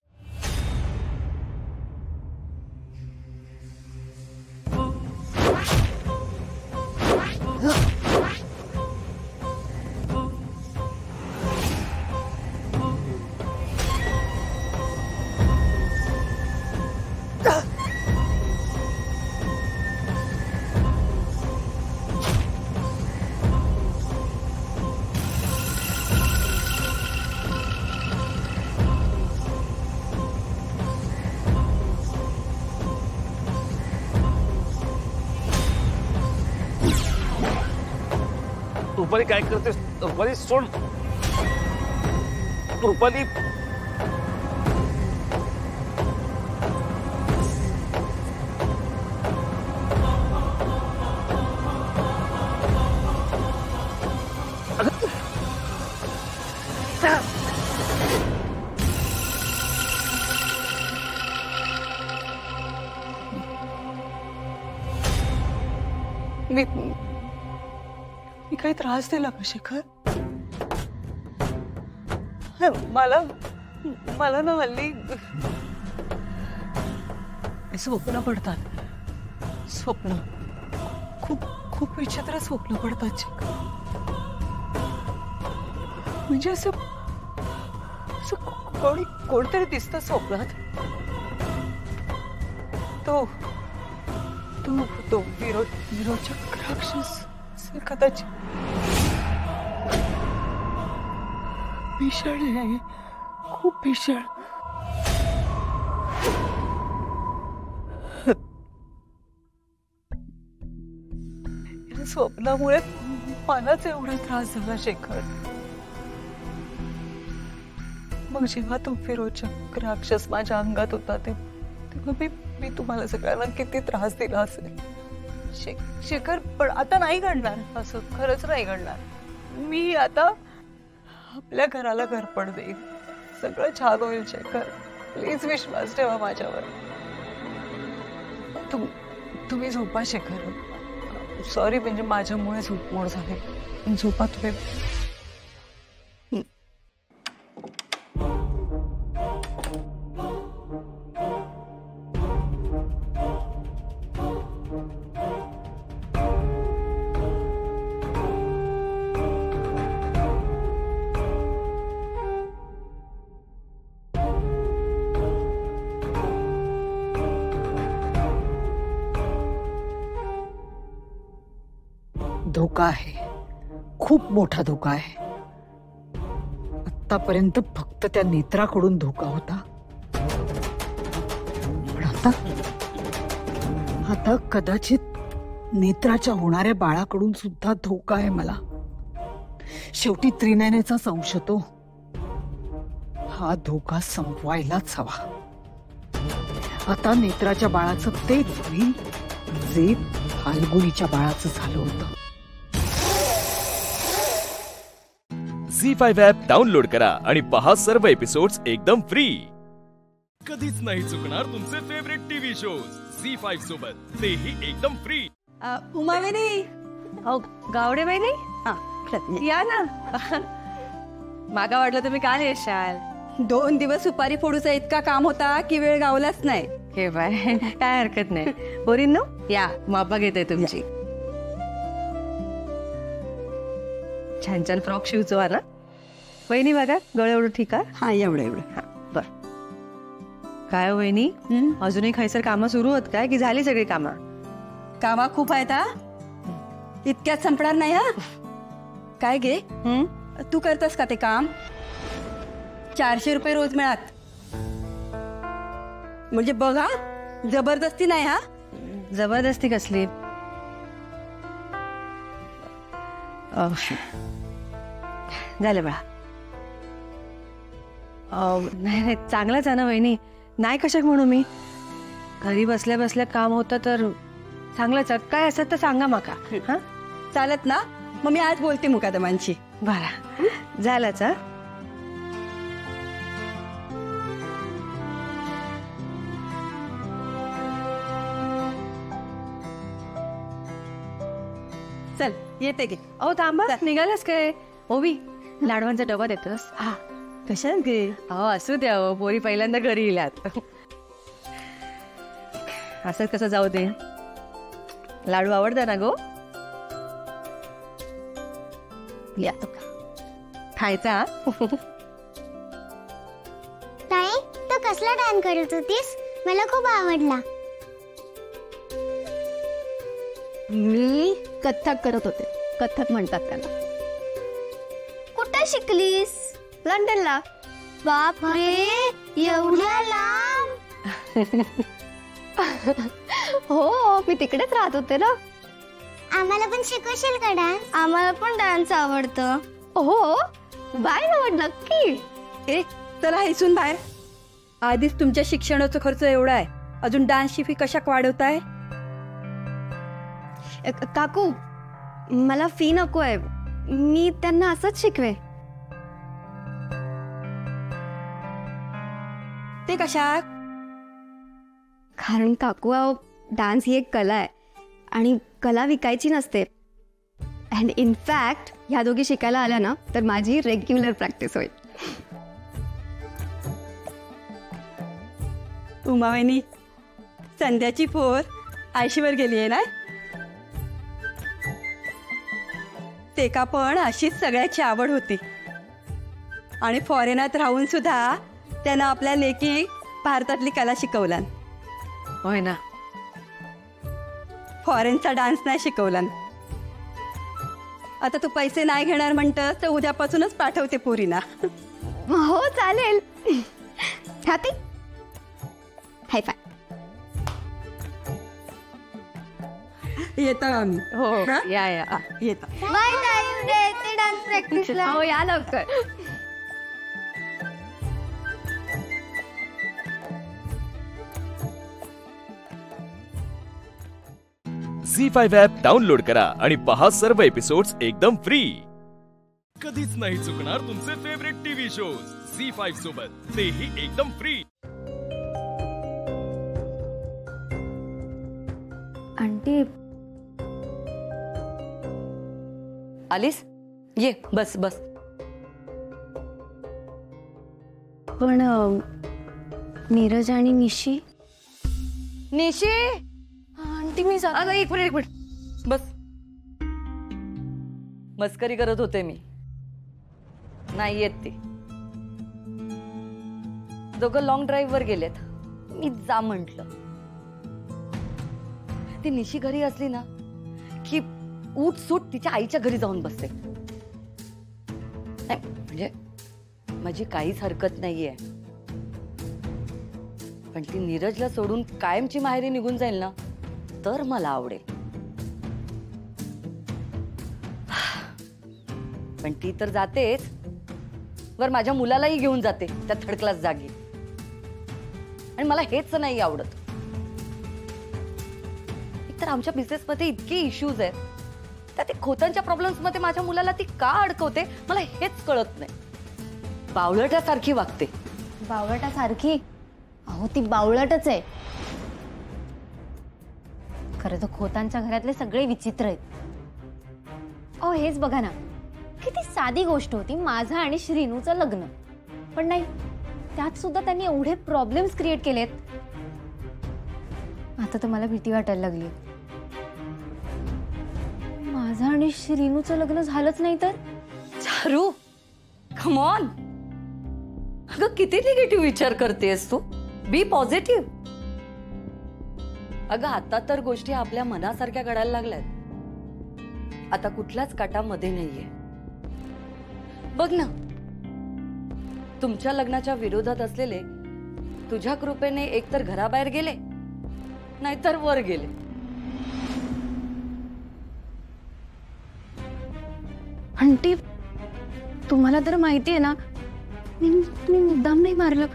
रुपाली काय करतेस? रुपाली सोड. रुपाली मी काही त्रास दिला का शेखर? मला मला ना हल्ली स्वप्न पडतात. स्वप्न खूप खूप विचित्र स्वप्न पडतात शेखर. म्हणजे असं कोणतरी दिसतं स्वप्नात. तो विरोचक राक्षस कदाचित. भीषण आहे, खूप भीषण. या स्वप्नामुळे मलाच एवढा त्रास झाला शेखर. मग जेव्हा तो विरोचक राक्षस माझ्या अंगात होता तेव्हा मी तुम्हाला सगळ्यांना किती त्रास दिला असेल शेखर. पण आता नाही घडणार, असं खरंच नाही घडणार. मी आता आपल्या घराला घरपण देईन. सगळं छान होईल शेखर. प्लीज विश्वास ठेवा माझ्यावर. तुम्ही झोपा शेखर. सॉरी, म्हणजे माझ्यामुळे झोपमोड झाली. झोपा तुम्ही. धोका आहे, खूप मोठा धोका आहे. आतापर्यंत फक्त त्या नेत्राकडून धोका होता, पण आता कदाचित नेत्राच्या होणाऱ्या बाळाकडून सुद्धा धोका आहे मला. शेवटी त्रिनयनेचा संशय. हा धोका संपवायलाच हवा. आता नेत्राच्या बाळाचं तेच होईल जे फाल्गुनीच्या बाळाचं झालं होतं. झी5 ॲप डाउनलोड करा आणि पहा सर्व एपिसोड्स एकदम फ्री. कधीच नाही चुकणार तुमचे फेवरेट टीव्ही शोज झी5 सोबत, तेही एकदम फ्री. उमा वहिनी, गावडे वहिनी, या ना. मागा वाटलं तुम्ही काय येशाल. 2 दिवस सुपारी फोडूचा इतका काम होता की वेळ गावलाच नाही. हे बाय, काय हरकत नाही. पोरींनो या, मापा घेते तुमची. छान छान फ्रॉक शिवचो ना. वहिनी बघा गळ एवढं ठीक आहे. हा एवढं एवढं. हा बर. काय वहिनी अजूनही खैसर कामं सुरू होत काय की झाली सगळी कामं? कामा खूप आहेत हा, इतक्यात संपणार नाही हा. काय गे तू करतस का ते काम? 400 रुपये रोज मिळात म्हणजे बघा जबरदस्ती नाही हा. जबरदस्ती कसली? झालं बळा. नाही नाही चांगलंच आहे ना वहिनी, नाही कशाक म्हणू मी. घरी बसल्या बसल्या काम होतं तर चांगलंच आहे. काय असं तर सांगा माका. हा चालत ना, मग मी आज बोलते मुकादमांशी. बरं झालंच. हा चल येते गे. अहो थांबा, निघालास काय? ओवी लाडवांचा डबा देतोस? हा कशात गे? अहो असू द्या, पोरी पहिल्यांदा घरी येल्यात. असं कसं जाऊ दे. लाडू आवडता ना गो? या तो खायचा. ताई तू कसला डान्स करत होतीस? मला खूप आवडला. मी कथ्थक करत होते. कथ्थक म्हणतात त्याला. कुठे शिकलीस? लंडनला. बापरे एवढ्या लांब? हो मी तिकडेच राहत होते ना. आम्हाला पण शिकवशील का डान्स? आम्हाला पण डान्स आवडतं. हो बाय नक्की. ए चला इथून बाहेर. आधीच तुमच्या शिक्षणाचा खर्च एवढा आहे, अजून डान्सची फी कशाक वाढवताय? काकू मला फी नको आहे, मी त्यांना असंच शिकवे. ते कशाक? कारण काकू डान्स ही एक कला आहे आणि कला विकायची नसते. अँड इनफॅक्ट ह्या दोघी शिकायला आल्या ना तर माझी रेग्युलर प्रॅक्टिस होईल. उमावणी संध्याची पोर आयशीवर गेली आहे ना. ते का पण अशीच सगळ्याची आवड होती आणि फॉरेनात राहून सुद्धा त्यानं आपल्या लेकी भारतातली कला शिकवला. होय ना. फॉरेनचा डान्स नाही शिकवला. आता तू पैसे नाही घेणार म्हणतस तर उद्यापासूनच पाठवते पोरीना. हो चालेल. खाती हाय फाय. येतो आम्ही. हो या या येतो. बाय ताई, उद्या येते डान्स प्रॅक्टिसला. हो या लवकर. झी5 ॲप डाउनलोड करा आणि पहा सर्व एपिसोड्स एकदम फ्री. कधीच नाही चुकणार तुमचे फेवरेट टीव्ही शोज झी5 सोबत, तेही एकदम फ्री. आंटी आलीस? ये बस बस. पण नीरज आणि निशी. निशी आंटी मी अगं एक मिनिट बस. मस्करी करत होते मी. नाही येत ते दोघं लॉंग ड्राईव्ह वर गेलेत. मी जा म्हंटल. ती निशी घरी असली ना की उठ सूट तिच्या आईच्या घरी जाऊन बसते. म्हणजे माझी काहीच हरकत नाहीये, पण ती नीरजला सोडून कायमची माहेरी निघून जाईल ना तर मला आवडेल. पण ती तर जातेच, वर माझ्या मुलालाही घेऊन जाते त्या थर्ड क्लास जागी. आणि मला हेच नाही आवडत. एकतर आमच्या बिझनेस मध्ये इतके इश्यूज आहेत, त्या ते खोतांच्या प्रॉब्लेम्स मध्ये माझ्या मुलाला ती का अडकवते मला हेच कळत नाही. बावळटासारखी वागते. बावळटासारखी? अहो ती बावळटच आहे. खरं तर खोतांच्या घरातले सगळे विचित्र आहेत. अहो हेच बघा ना, किती साधी गोष्ट होती माझं आणि श्रीनूचं लग्न, पण नाही त्यात सुद्धा त्यांनी एवढे प्रॉब्लेम्स क्रिएट केलेत. आता तर मला भीती वाटायला लागली. माझं आणि श्रीनूचं लग्न झालंच नाही तर चारू कम ऑन. अगं किती निगेटिव्ह विचार करतेस तू. बी पॉझिटिव्ह. अगं आता तर गोष्टी आपल्या मनासारख्या घडायला लागल्यात. आता कुठल्याच काटामध्ये नाहीये. बघ ना, तुमच्या लग्नाच्या विरोधात असलेले तुझ्या कृपेने एकतर घराबाहेर गेले नाहीतर वर गेले. आंटी तुम्हाला तर माहिती आहे ना, मी मुद्दाम नाही मारलं.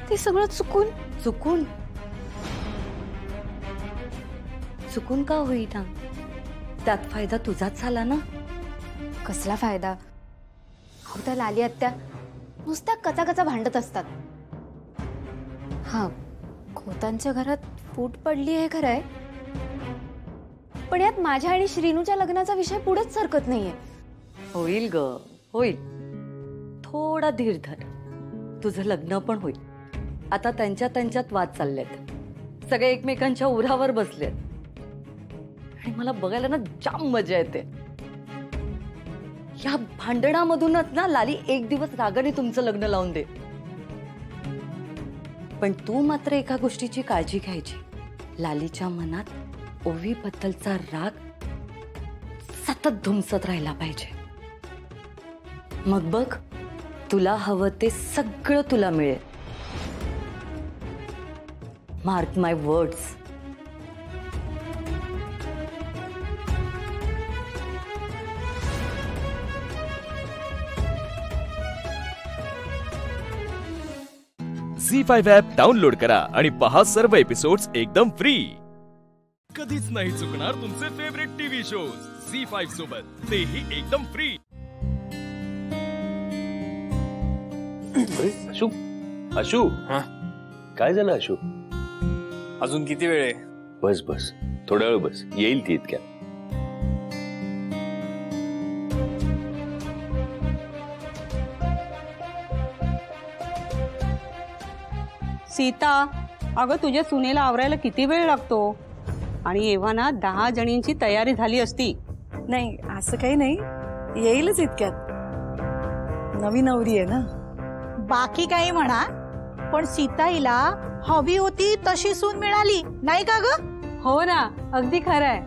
ते सगळं चुकून. चुकून चुकून का होईना? त्यात फायदा तुझाच झाला ना. कसला फायदा? हो, त्या लाली आत्या नुसत्या कचा भांडत असतात. हा, खोतांच्या घरात फूट पडली आहे खरं आहे, पण यात माझ्या आणि श्रीनूच्या लग्नाचा विषय पुढेच सरकत नाहीये. होईल ग, होईल. थोडा धीर धर. तुझं लग्न पण होईल. आता त्यांच्यात वाद चाललेत. सगळे एकमेकांच्या उरावर बसलेत आणि मला बघायला ना जाम मजा येते. या भांडणामधूनच ना लाली एक दिवस रागाने तुमचं लग्न लावून दे. पण तू मात्र एका गोष्टीची काळजी घ्यायची. लालीच्या मनात ओवी बद्दलचा राग सतत धुमसत राहिला पाहिजे. मग बघ, तुला हवं ते सगळं तुला मिळेल. मार्क माय वर्ड्स. झी5 ॲप डाउनलोड करा आणि पहा सर्व एपिसोड्स एकदम फ्री. कधीच नाही चुकणार तुमचे फेवरेट टीव्ही शोज झी5 सोबत, तेही एकदम फ्री. अशू, अशू, काय झालं अशू? अजून किती वेळ आहे? बस बस, थोडा वेळ बस, येईल ती इतक्यात. सीता, अगं तुझ्या सुनेला आवरायला किती वेळ लागतो? आणि एव्हा ना 10 जणींची तयारी झाली असती. नाही, असं काही नाही, येईलच इतक्यात. नवी नवरी आहे ना. बाकी काही म्हणा, पण सीताईला हवी होती तशी सून मिळाली नाही का ग? हो ना, अगदी खरं आहे.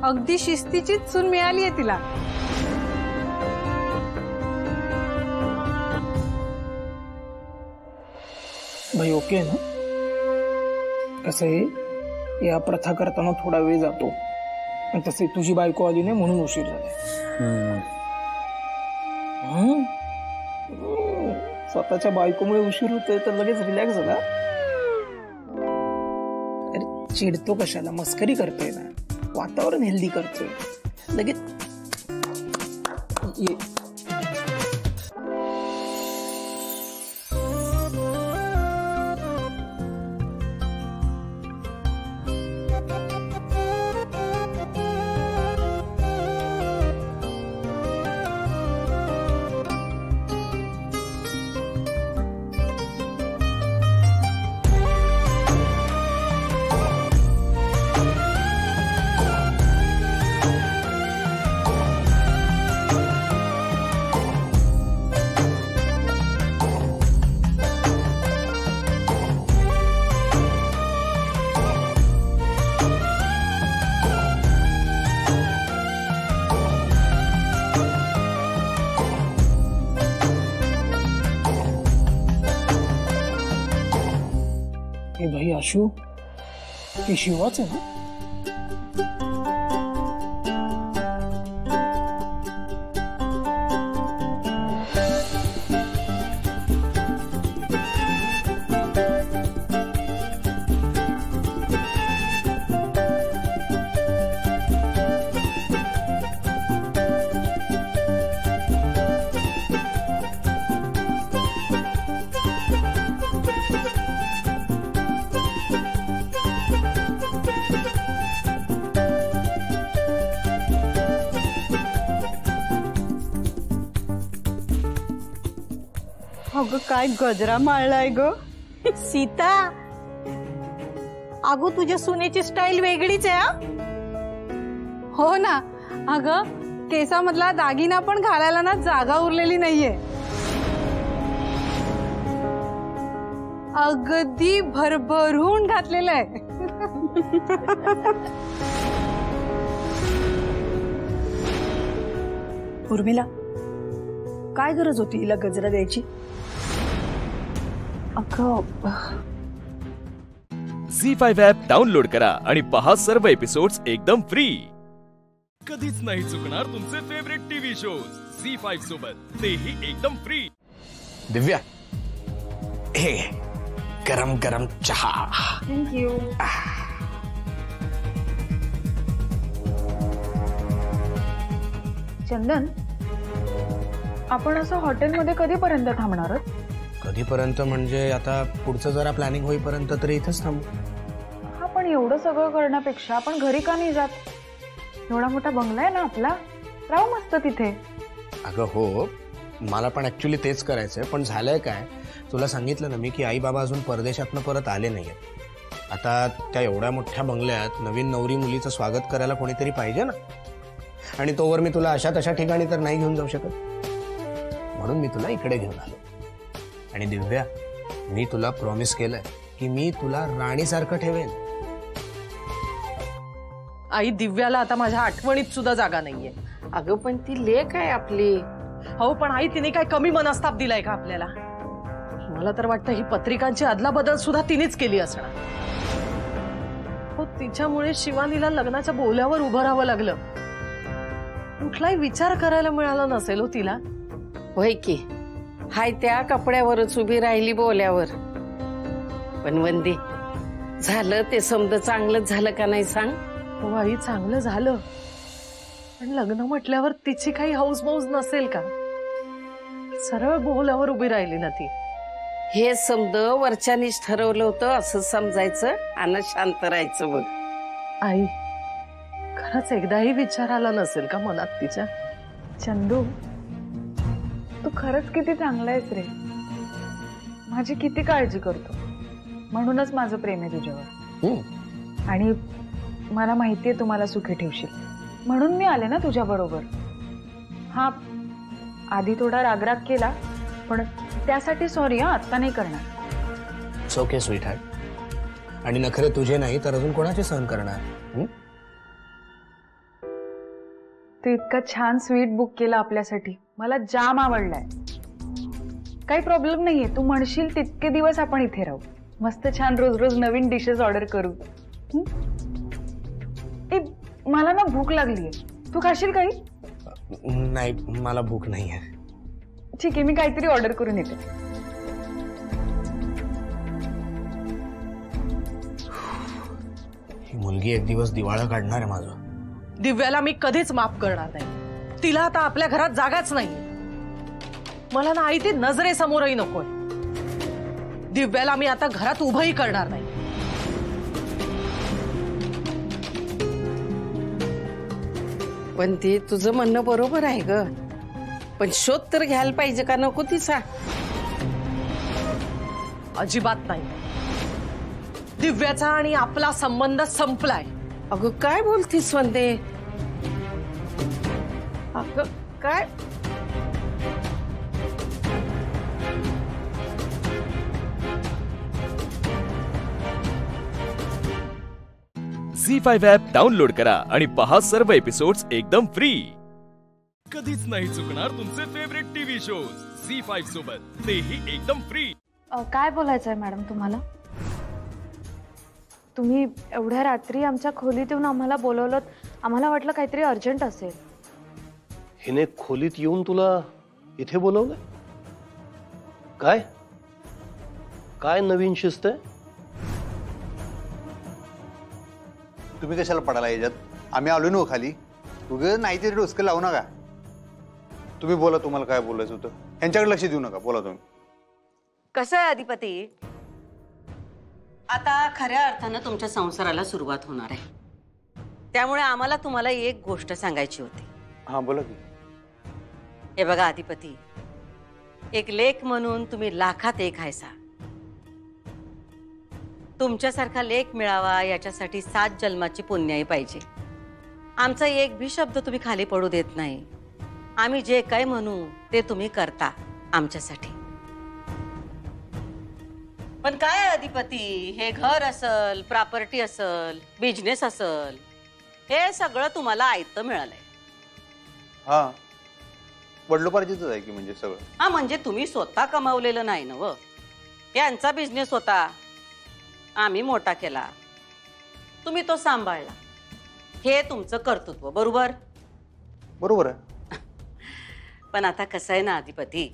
अगदी शिस्तीचीच सून मिळाली आहे तिला. भाई ओके ना? कसं आहे, या प्रथा करताना थोडा वेळ जातो. आणि तसे तुझी बायको आली नाही म्हणून उशीर झाला. स्वतःच्या बायकोमुळे उशीर होतोय तर लगेच रिलॅक्स झाला. अरे चिडतो कशाला? मस्करी करतोय ना, वातावरण हेल्दी करतोय लगेच. भाई आशू, ते शिवाच आहे ना? अगं काय गजरा माळलाय ग सीता. अगं तुझ्या सुनेची स्टाईल वेगळीच आहे. हो ना. अगं केसामधला दागिना पण घालायला ना जागा उरलेली नाहीये. अगदी भरभरून घातलेलं आहे. उर्मिला, काय गरज होती हिला गजरा द्यायची? झी5 ॲप डाउनलोड करा आणि पहा सर्व एपिसोड्स एकदम फ्री. कधीच नाही चुकणार तुमचे फेवरेट टीव्ही शोज झी5 सोबत, तेही एकदम फ्री. दिव्या, हे गरम गरम चहा. थँक्यू. चंदन, आपण असं हॉटेलमध्ये कधीपर्यंत थांबणार आहोत? कधीपर्यंत म्हणजे आता पुढचं जरा प्लॅनिंग होईपर्यंत तरी इथेच थांबू. हा, पण एवढं सगळं करण्यापेक्षा आपण घरी का नाही जात? एवढा मोठा बंगला आहे ना आपला, राहू मस्त तिथे. अगं हो, मला पण ऍक्च्युली तेच करायचंय, पण झालंय काय, तुला सांगितलं ना मी की आई बाबा अजून परदेशातनं परत आले नाहीयेत. आता त्या एवढ्या मोठ्या बंगल्यात नवीन नवरी मुलीचं स्वागत करायला कोणीतरी पाहिजे ना, आणि तोवर मी तुला अशा तशा ठिकाणी तर नाही घेऊन जाऊ शकत, म्हणून मी तुला इकडे घेऊन आलो. आणि दिव्या, मी तुला प्रॉमिस केलंय की मी तुला राणीसारखं ठेवेन. आई, दिव्याला आता माझ्या आठवणीत सुद्धा जागा नाहीये. अगं पण ती लेक आहे आपली. हो, पण आई तिने काय कमी मनस्ताप दिलाय का आपल्याला? मला तर वाटतं ही पत्रिकांची अदलाबदल सुद्धा तिनेच केली असणार. हो, तिच्यामुळे शिवानीला लग्नाच्या बोल्यावर उभं राहावं लागलं. कुठलाही विचार करायला मिळाला नसेल हो तिला. होय की, हाय त्या कपड्यावरच उभी राहिली बोल्यावर. पण वंदी, झालं ते समज चांगलंच झालं का नाही सांग? हो आई, चांगलं झालं, पण लग्न म्हटल्यावर तिची काही हौस मौज नसेल का? सरळ बोलावर उभी राहिली ना ती. हे समज वरच्यानीच ठरवलं होतं असं समजायचं आणि शांत राहायचं बघ. आई, खरंच एकदाही विचार आला नसेल का मनात तिच्या? चंदू, तू खरंच किती चांगला आहेस रे. माझी किती काळजी करतो, म्हणूनच माझं प्रेम आहे तुझ्यावर. आणि मला माहितीये तुम्हाला सुखी ठेवशील, म्हणून मी आले ना तुझ्या बरोबर. हा, आधी थोडा रागराग केला, पण त्यासाठी सॉरी. हा, आत्ता नाही करणार. It's okay sweet heart. आणि नखरे तुझे नाही तर अजून कोणाचे सहन करणार? तू इतका छान स्वीट बुक केला आपल्यासाठी, मला जाम आवडलाय. काही प्रॉब्लेम नाहीये, तू म्हणशील तितके दिवस आपण इथे राहू. मस्त छान रोज रोज नवीन डिशेस ऑर्डर करू. ए, मला ना भूक लागलीये, तू खाशील काही? नाही, मला भूक नाही आहे. ठीक आहे, मी काहीतरी ऑर्डर करून येते. ही मुलगी एक दिवस दिवाळं काढणार आहे माझं. दिव्याला मी कधीच माफ करणार नाही. तिला आता आपल्या घरात जागाच नाही. मला ना आई ती नजरेसमोरही नकोय. दिव्याला मी आता घरात उभंही करणार नाही. पण ती तुझं म्हणणं बरोबर आहे ग, पण शोध तर घ्यायला पाहिजे का नको तिचा? अजिबात नाही. दिव्याचा आणि आपला संबंध संपलाय. अगं काय बोलतीस वंदे? अगं काय? झी5 ॲप डाउनलोड करा आणि पहा सर्व एपिसोड्स एकदम फ्री. कधीच नाही चुकणार तुमचे फेवरेट टीव्ही शोज झी5 सोबत, तेही एकदम फ्री. काय बोलायचंय मॅडम तुम्हाला? तुम्ही एवढ्या रात्री आमच्या खोलीत येऊन आम्हाला बोलवलं, आम्हाला वाटलं काहीतरी अर्जंट असेल. हिने खोलीत येऊन तुला इथे बोलवलं? काय काय नवीन शिस्त आहे? तुम्ही कशाला पडाला याच्यात? आम्ही आलो ना खाली, उगाच नाही तरी डोसकं लावू नका. तुम्ही बोला, तुम्हाला काय बोलायचं होतं. यांच्याकडे लक्ष देऊ नका, बोला तुम्ही. कसं आहे अधिपती, आता खऱ्या अर्थानं तुमच्या संसाराला सुरुवात होणार आहे. त्यामुळे आम्हाला तुम्हाला एक गोष्ट सांगायची होती. हा, बोला की. हे बघा अधिपती, एक लेक म्हणून तुम्ही लाखात एक आहेसा. तुमच्यासारखा लेक मिळावा याच्यासाठी 7 जन्माची पुण्याई पाहिजे. आमचा एक भी शब्द तुम्ही खाली पडू देत नाही. आम्ही जे काय म्हणू ते तुम्ही करता आमच्यासाठी. पण काय अधिपती, हे घर असल, प्रॉपर्टी असल, बिझनेस असल, हे सगळं तुम्हाला आयतं मिळालंय. हा, वडलोपार्जितच आहे की म्हणजे सगळं. हा, म्हणजे तुम्ही स्वतः कमावलेलं नाही ना व. यांचा बिझनेस होता, आम्ही मोठा केला, तुम्ही तो सांभाळला. हे तुमचं कर्तृत्व. बरोबर? बरोबर आहे. पण आता कसं आहे ना अधिपती,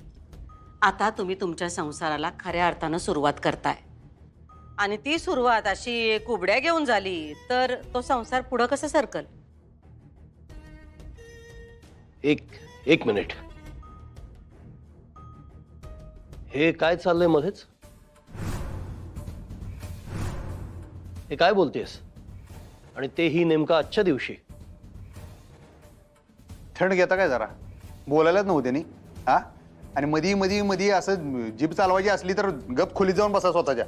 आता तुम्ही तुमच्या संसाराला खऱ्या अर्थानं सुरुवात करताय आणि ती सुरुवात अशी कुबड्या घेऊन झाली तर तो संसार पुढं कसं सरकल? एक मिनिट, हे काय चाललंय मध्येच? हे काय बोलतेस? आणि तेही नेमका आजच्या दिवशी? थंड घेता काय जरा, बोलायलाच नव्हते नी. हा, आणि मधी मधी मधी असं जीभ चालवायची असली तर गप खोलीत जाऊन बसा स्वतःच्या.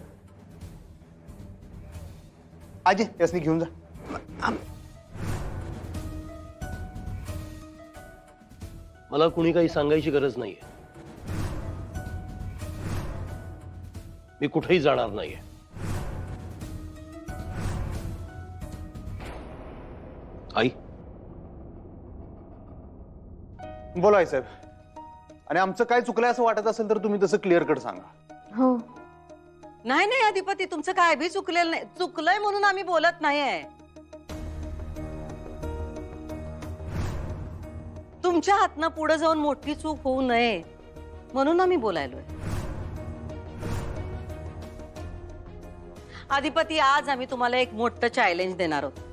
आजी यासनी घेऊन जा. मला कुणी काही सांगायची गरज नाहीये. मी कुठेही जाणार नाहीये. आई, बोला आई साहेब. आणि आमचं काय चुकलंय असं वाटत असेल तर तुम्ही तसं क्लिअर कट सांगा. हो. नाही नाही अधिपती, तुमचं काय बी चुकलेलं नाही. चुकलंय म्हणून आम्ही बोलत नाहीये. तुमच्या हातनं पुढे जाऊन मोठी चूक होऊ नये म्हणून आम्ही बोलायलोय. अधिपती, आज आम्ही तुम्हाला एक मोठं चॅलेंज देणार आहोत.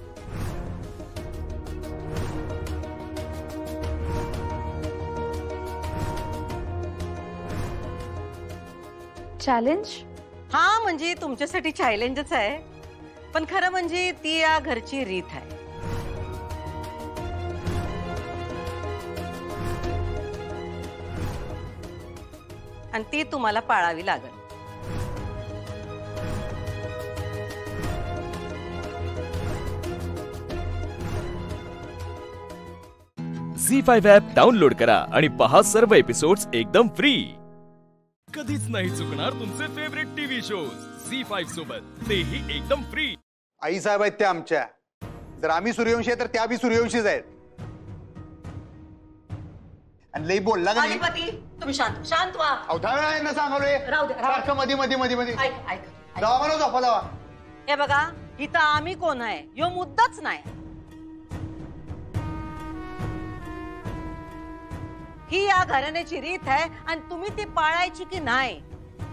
चॅलेंज? हा, म्हणजे तुमच्यासाठी चॅलेंजच आहे, पण खरं म्हणजे ती या घरची रीत आहे. आणि ती तुम्हाला पाळावी लागेल. झी5 ॲप डाउनलोड करा आणि पहा सर्व एपिसोड्स एकदम फ्री. कधीच नाही चुकणार तुमचे फेवरेट टीव्ही शोज झी5 सोबत, तेही एकदम फ्री. आई साहेब आहेत त्या आमच्या. जर आम्ही सूर्यवंशी आहे तर त्या बी सूर्यवंशीच आहेत. आणि लई बोलला का अधिपती, तुम्ही शांत शांत व्हा. अवधाळ ना सांगलोय. राहू दे. सारखं मध्ये मध्ये मध्ये मध्ये ऐक ऐक. जावा म्हणून झोपा जावा. हे बघा, इथं आम्ही कोण आहे यो मुद्दाच नाही. ही या घराण्याची रीत आहे आणि तुम्ही ती पाळायची की नाही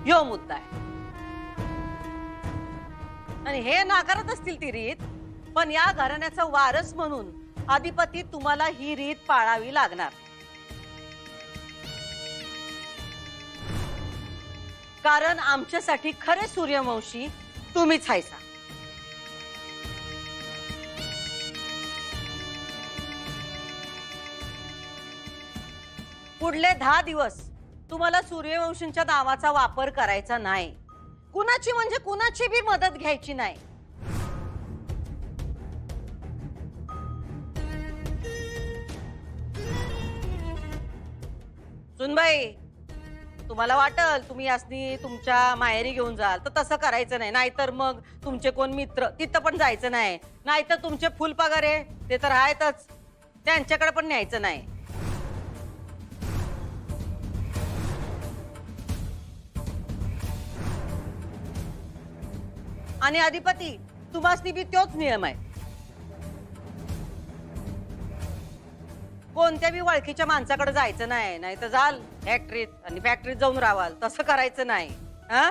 यो मुद्दा आहे. आणि हे नाकारत असतील ती रीत, पण या घराण्याचा वारस म्हणून अधिपती तुम्हाला ही रीत पाळावी लागणार. कारण आमच्यासाठी खरे सूर्यवंशी तुम्हीच हायसा. पुढले 10 दिवस तुम्हाला सूर्यवंशींच्या नावाचा वापर करायचा नाही. कुणाची म्हणजे कुणाची बी मदत घ्यायची नाही. सुनबाई, तुम्हाला वाटल तुम्ही यासनी तुमच्या माहेरी घेऊन जाल तर तसं करायचं नाही. नाहीतर मग तुमचे कोण मित्र तिथं पण जायचं नाही. नाहीतर तुमचे फुल पगार ते तर आहेतच, त्यांच्याकडे पण न्यायचं नाही. आणि अधिपती, तुम्हासनी बी तोच नियम आहे. कोणत्या बी ओळखीच्या माणसाकडे जायचं नाही. नाही तर जाल फॅक्टरीत आणि फॅक्टरीत जाऊन राहाल. तसं करायचं नाही. हा,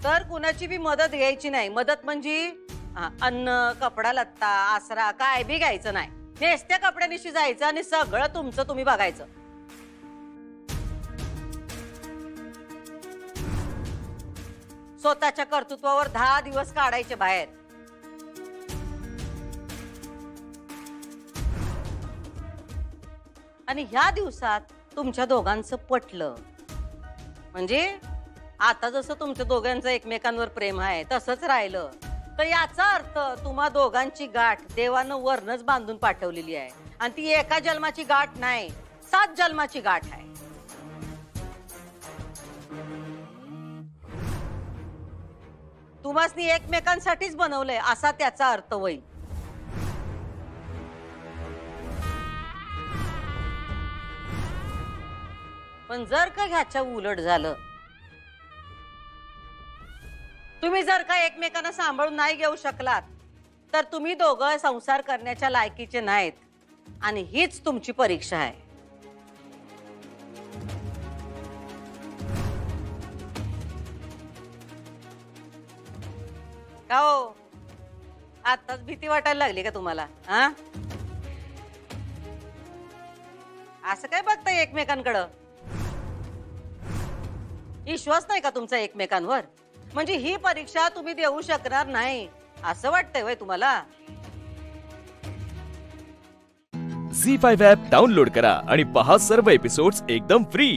तर कुणाची बी मदत घ्यायची नाही. मदत म्हणजे अन्न, कपडा लत्ता, आसरा काय बी घ्यायचं नाही. नेसत्या कपड्यानिशी जायचं आणि सगळं तुमचं तुम्ही बघायचं. स्वतःच्या कर्तृत्वावर 10 दिवस काढायचे बाहेर. आणि ह्या दिवसात तुमच्या दोघांचं पटलं म्हणजे आता जसं तुमच्या दोघांचं एकमेकांवर प्रेम आहे तसंच राहिलं तर याचा अर्थ तुम्हा दोघांची गाठ देवानं वरनच बांधून पाठवलेली आहे आणि ती एका जन्माची गाठ नाही, 7 जन्माची गाठ आहे. तुम्हासनी एकमेकांसाठीच बनवलंय असा त्याचा अर्थ होईल. पण जर का ह्याच्या उलट झालं, तुम्ही जर का एकमेकांना सांभाळून नाही घेऊ शकलात तर तुम्ही दोघं संसार करण्याच्या लायकीचे नाहीत आणि हीच तुमची परीक्षा आहे. का हो, आताच भीती वाटायला लागली का तुम्हाला? हा, असं काय बघताय एकमेकांकडं? विश्वास नाही का तुमचा एकमेकांवर? म्हणजे ही परीक्षा तुम्ही देऊ शकणार नाही असं वाटतंय वय तुम्हाला? झी5 ॲप डाउनलोड करा आणि पहा सर्व एपिसोड्स एकदम फ्री.